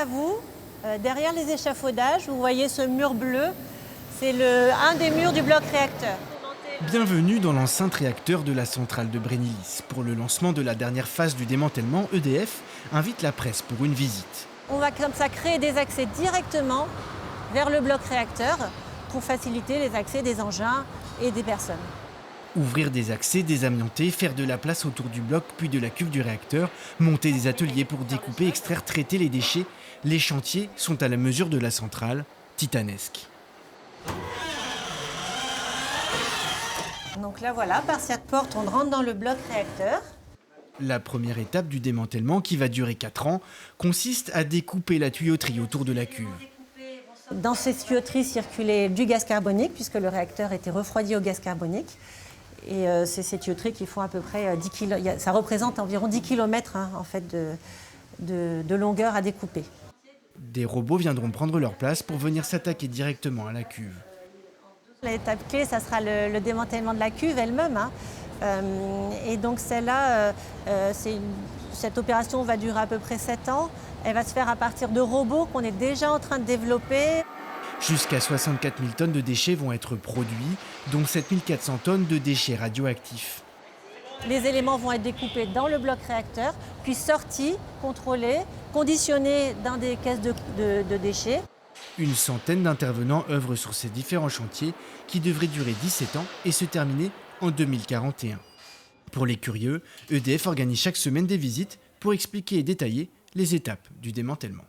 à vous, derrière les échafaudages, vous voyez ce mur bleu, c'est un des murs du bloc réacteur. Bienvenue dans l'enceinte réacteur de la centrale de Brennilis. Pour le lancement de la dernière phase du démantèlement, EDF invite la presse pour une visite. On va comme ça créer des accès directement vers le bloc réacteur pour faciliter les accès des engins et des personnes. Ouvrir des accès, désamianter, faire de la place autour du bloc puis de la cuve du réacteur, monter des ateliers pour découper, extraire, traiter les déchets. Les chantiers sont à la mesure de la centrale, titanesques. Donc là voilà, par cette porte, on rentre dans le bloc réacteur. La première étape du démantèlement, qui va durer 4 ans, consiste à découper la tuyauterie autour de la cuve. Dans ces tuyauteries circulait du gaz carbonique, puisque le réacteur était refroidi au gaz carbonique. Et c'est ces tuyauteries qui font à peu près 10 km. Ça représente environ 10 km en fait, de longueur à découper. Des robots viendront prendre leur place pour venir s'attaquer directement à la cuve. L'étape clé, ça sera le démantèlement de la cuve elle-même. Et donc celle-là, cette opération va durer à peu près 7 ans. Elle va se faire à partir de robots qu'on est déjà en train de développer. Jusqu'à 64 000 tonnes de déchets vont être produits, dont 7 400 tonnes de déchets radioactifs. Les éléments vont être découpés dans le bloc réacteur, puis sortis, contrôlés, conditionnés dans des caisses de déchets. Une centaine d'intervenants œuvrent sur ces différents chantiers qui devraient durer 17 ans et se terminer en 2041. Pour les curieux, EDF organise chaque semaine des visites pour expliquer et détailler les étapes du démantèlement.